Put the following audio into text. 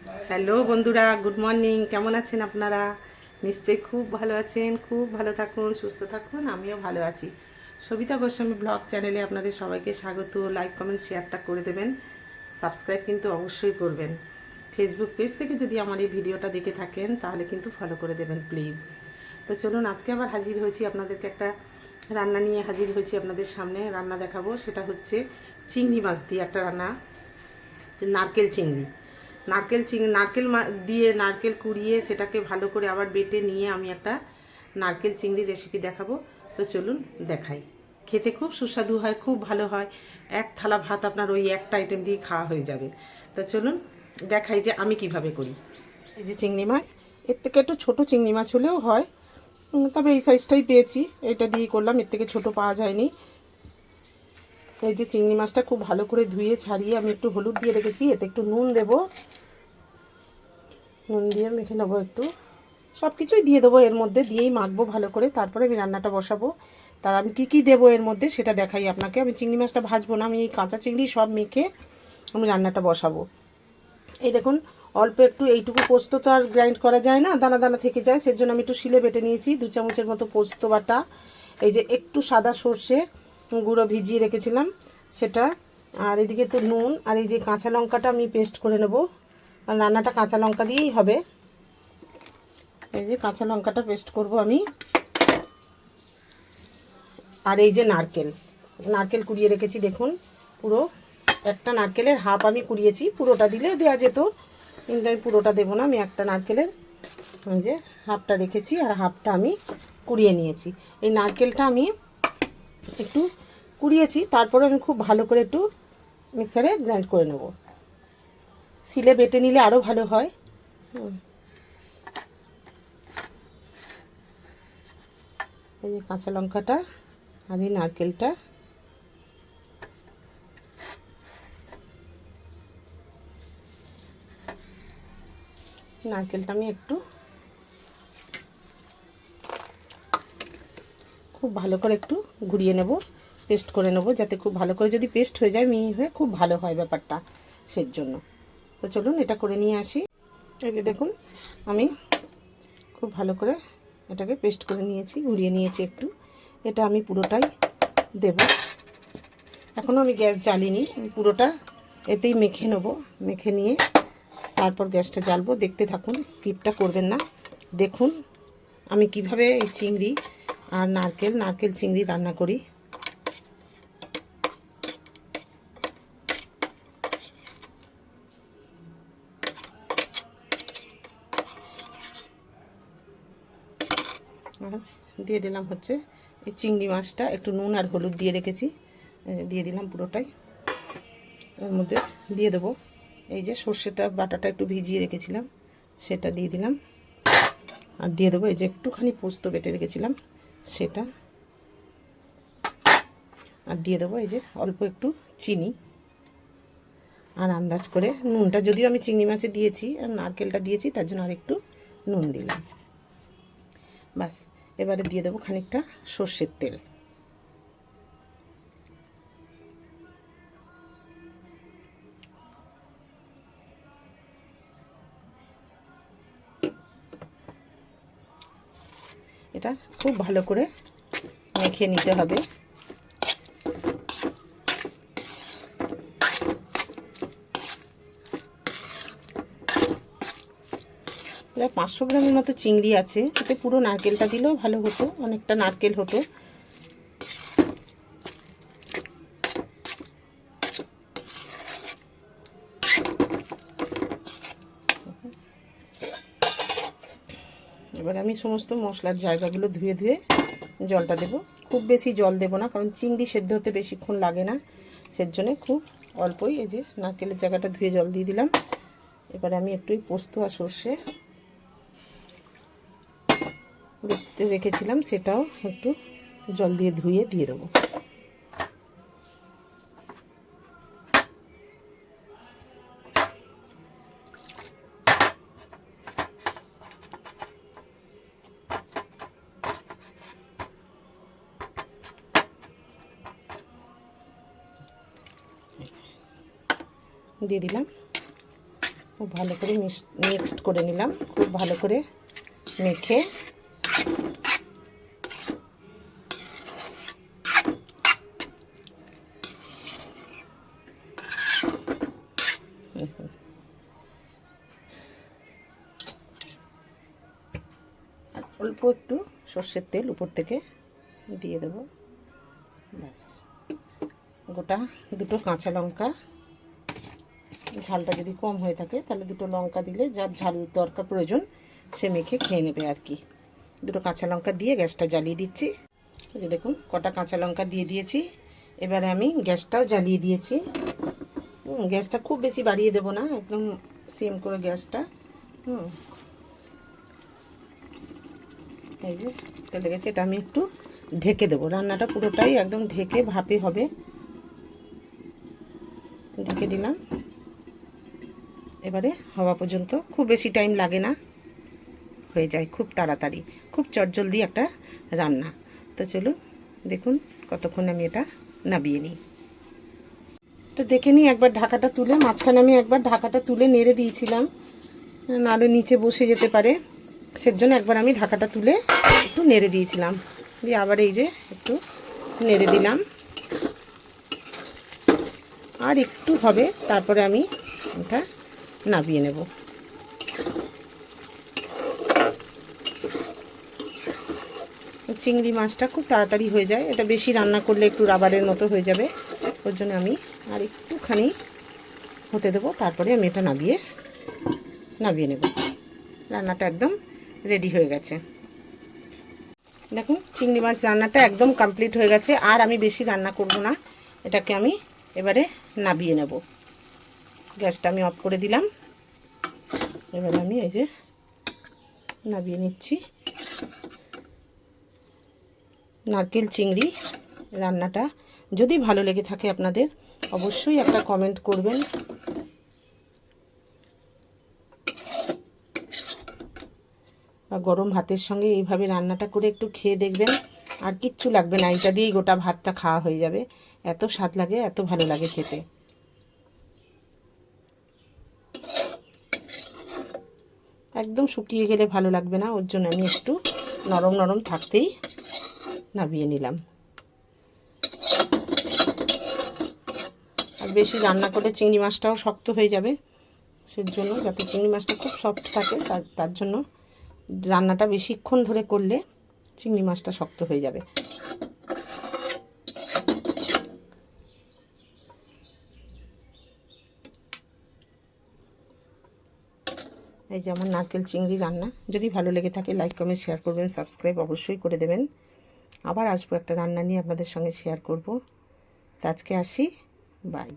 Hello বন্ধুরা, good morning. কেমন আছেন আপনারা? নিশ্চয়ই খুব ভালো আছেন। খুব ভালো থাকুন, সুস্থ থাকুন। আমিও ভালো আছি। সবিতা গোস্বামী ব্লগ চ্যানেলে আপনাদের সবাইকে স্বাগত। লাইক, কমেন্ট, শেয়ারটা করে দেবেন। সাবস্ক্রাইব কিন্তু অবশ্যই করবেন। ফেসবুক পেজ থেকে যদি আমার এই ভিডিওটা দেখে থাকেন তাহলে কিন্তু ফলো করে দেবেন প্লিজ। তো চলুন, আজকে আবার হাজির হয়েছি আপনাদেরকে একটা রান্না নিয়ে হাজির হয়েছি আপনাদের সামনে। রান্না দেখাবো, সেটা হচ্ছে চিংড়ি মাছ দিয়ে একটা রান্না, নারকেল চিংড়ি। দিয়ে নারকেল কুড়িয়ে সেটাকে ভালো করে আবার বেটে নিয়ে আমি একটা নারকেল চিংড়ি রেসিপি দেখাবো। তো চলুন দেখাই। খেতে খুব সুস্বাদু হয়, খুব ভালো হয়। এক থালা ভাত আপনার ওই একটা আইটেম দিয়ে খাওয়া হয়ে যাবে। তো চলুন দেখাই যে আমি কিভাবে করি। এই যে চিংড়ি মাছ, এর থেকে একটু ছোটো চিংড়ি মাছ হলেও হয়, তবে এই সাইজটাই পেয়েছি, এটা দিয়ে করলাম। এর থেকে ছোট পাওয়া যায়নি। এই যে চিংড়ি মাছটা খুব ভালো করে ধুয়ে ছাড়িয়ে আমি একটু হলুদ দিয়ে রেখেছি, এতে একটু নুন দেবো। নুন দিয়ে মেখে নেবো একটু, সব কিছুই দিয়ে দেবো এর মধ্যে, দিয়েই মাখবো ভালো করে। তারপরে আমি রান্নাটা বসাবো। তার আমি কী কী দেবো এর মধ্যে সেটা দেখাই আপনাকে। আমি চিংড়ি মাছটা ভাজবো না, আমি এই কাঁচা চিংড়ি সব মেখে আমি রান্নাটা বসাবো। এই দেখুন, অল্প একটু এইটুকু পোস্ত তো আর গ্রাইন্ড করা যায় না, দানা দানা থেকে যায়, সেজন্য আমি একটু শিলে বেটে নিয়েছি 2 চামচের মতো পোস্ত বাটা। এই যে একটু সাদা সর্ষে গুঁড়ো ভিজিয়ে রেখেছিলাম সেটা, আর এদিকে তো নুন, আর এই যে কাঁচা লঙ্কাটা আমি পেস্ট করে নেব। আর রান্নাটা কাঁচা লঙ্কা দিয়েই হবে। এই যে কাঁচা লঙ্কাটা পেস্ট করব আমি। আর এই যে নারকেল নারকেল কুড়িয়ে রেখেছি, দেখুন পুরো একটা নারকেলের হাফ আমি কুড়িয়েছি, পুরোটা দিলে দেওয়া যেত, কিন্তু আমি পুরোটা দেবো না। আমি একটা নারকেলের এই যে হাফটা রেখেছি আর হাফটা আমি কুড়িয়ে নিয়েছি। এই নারকেলটা আমি একটু কুড়িয়েছি, তারপরে আমি খুব ভালো করে একটু মিক্সারে গ্রাইন্ড করে নেব। শিলে বেটে নিলে আরও ভালো হয়। এই যে কাঁচা লঙ্কাটা আর এই নারকেলটা, নারকেলটা আমি একটু খুব ভালো করে একটু ঘুরিয়ে নেব, পেস্ট করে নেব, যাতে খুব ভালো করে যদি পেস্ট হয়ে যায়, মিহি হয়ে খুব ভালো হয় ব্যাপারটা, সেই জন্য। তো চলুন এটা করে নিয়ে আসি। এই যে দেখুন, আমি খুব ভালো করে এটাকে পেস্ট করে নিয়েছি, ঘুরিয়ে নিয়েছি একটু। এটা আমি পুরোটাই দেব। এখনও আমি গ্যাস জ্বালিনি, পুরোটা এতেই মেখে নেব। মেখে নিয়ে তারপর গ্যাসটা জ্বালবো। দেখতে থাকুন, স্কিপটা করবেন না। দেখুন আমি কিভাবে এই চিংড়ি আর নারকেল চিংড়ি রান্না করি। আর দিয়ে দিলাম হচ্ছে এই চিংড়ি মাছটা, একটু নুন আর হলুদ দিয়ে রেখেছি, দিয়ে দিলাম পুরোটাই। এর মধ্যে দিয়ে দেবো এই যে সর্ষেটা বাটাটা একটু ভিজিয়ে রেখেছিলাম, সেটা দিয়ে দিলাম। আর দিয়ে দেবো এই যে একটুখানি পোস্ত বেটে রেখেছিলাম সেটা। আর দিয়ে দেবো এই যে অল্প একটু চিনি, আর আন্দাজ করে নুনটা, যদিও আমি চিংড়ি মাছে দিয়েছি আর নারকেলটা দিয়েছি, তার জন্য আর একটু নুন দিলাম। বাস, এবারে দিয়ে দেবো খানিকটা সর্ষের তেল। এটা খুব ভালো করে মেখে নিতে হবে। প্রায় 500 গ্রামের মতো চিংড়ি আছে, এতে পুরো নারকেলটা দিলেও ভালো হতো, অনেকটা নারকেল হতো। এবার আমি সমস্ত মশলার জায়গাগুলো ধুয়ে ধুয়ে জলটা দেব। খুব বেশি জল দেব না, কারণ চিংড়ি সেদ্ধ হতে বেশিক্ষণ লাগে না, সেজন্য খুব অল্পই। এই যে নারকেলের জায়গাটা ধুয়ে জল দিয়ে দিলাম। এবারে আমি একটু পোস্ত আর সর্ষে রেখেছিলাম, সেটাও একটু জল দিয়ে ধুয়ে দিয়ে দেবো। দিয়ে দিলাম। খুব ভালো করে মিক্সড করে নিলাম, খুব ভালো করে মেখে। আর অল্প একটু সর্ষের তেল উপর থেকে দিয়ে দেবো, ব্যাস। গোটা দুটো কাঁচা লঙ্কা, ঝালটা যদি কম হয়ে থাকে তাহলে দুটো লঙ্কা দিলে যার ঝাল দরকার প্রয়োজন সে মেখে খেয়ে নেবে আর কি। দুটো কাঁচা লঙ্কা দিয়ে গ্যাসটা জ্বালিয়ে দিচ্ছি। এই যে দেখুন কটা কাঁচা লঙ্কা দিয়ে দিয়েছি। এবারে আমি গ্যাসটাও জ্বালিয়ে দিয়েছি। গ্যাসটা খুব বেশি বাড়িয়ে দেবো না, একদম সিম করে গ্যাসটা। এই যে তেলে গেছে, এটা আমি একটু ঢেকে দেবো। রান্নাটা পুরোটাই একদম ঢেকে ভাপে হবে। ঢেকে দিলাম। এবারে হওয়া পর্যন্ত, খুব বেশি টাইম লাগে না, হয়ে যায় খুব তাড়াতাড়ি, খুব চটজলদি একটা রান্না। তো চলুন দেখুন কতক্ষণ আমি এটা নাবিয়ে নিই। তো দেখে নিই একবার ঢাকাটা তুলে। মাঝখানে আমি একবার ঢাকাটা তুলে নেড়ে দিয়েছিলাম, নাহলে নিচে বসে যেতে পারে, সেজন্য একবার আমি ঢাকাটা তুলে একটু নেড়ে দিয়েছিলাম। দিয়ে আবার এই যে একটু নেড়ে দিলাম। আর একটু হবে, তারপরে আমি এটা নাবিয়ে নেব। চিংড়ি মাছটা খুব তাড়াতাড়ি হয়ে যায়, এটা বেশি রান্না করলে একটু রাবারের মতো হয়ে যাবে। ওর জন্য আমি আর একটুখানি হতে দেবো, তারপরে আমি এটা নাবিয়ে নেব। রান্নাটা একদম রেডি হয়ে গেছে। দেখুন চিংড়ি মাছ রান্নাটা একদম কমপ্লিট হয়ে গেছে। আর আমি বেশি রান্না করব না, এটাকে আমি এবারে নাবিয়ে নেব। গ্যাসটা আমি অফ করে দিলাম। এবারে আমি এই যে নাবিয়ে নিচ্ছি। নারকেল চিংড়ি রান্নাটা যদি ভালো লেগে থাকে আপনাদের, অবশ্যই একটা কমেন্ট করবেন। বা গরম ভাতের সঙ্গে এইভাবে রান্নাটা করে একটু খেয়ে দেখবেন, আর কিচ্ছু লাগবে না, এটা দিয়েই গোটা ভাতটা খাওয়া হয়ে যাবে। এত স্বাদ লাগে, এত ভালো লাগে খেতে। একদম শুকিয়ে গেলে ভালো লাগবে না, ওর জন্য আমি একটু নরম নরম থাকতেই নাবিয়ে নিলাম। আর বেশি রান্না করলে চিংড়ি মাছটাও শক্ত হয়ে যাবে, সেজন্য যাতে চিংড়ি মাছটা খুব সফট থাকে, তার জন্য রান্নাটা বেশিক্ষণ ধরে করলে চিংড়ি মাছটা শক্ত হয়ে যাবে। এই যে আমার নারকেল চিংড়ি রান্না। যদি ভালো লেগে থাকে লাইক কমেন্ট শেয়ার করবেন, সাবস্ক্রাইব অবশ্যই করে দেবেন। আবার আসবো একটা রান্না নিয়ে আপনাদের সঙ্গে শেয়ার করব। তো আজকে আসি, বাই।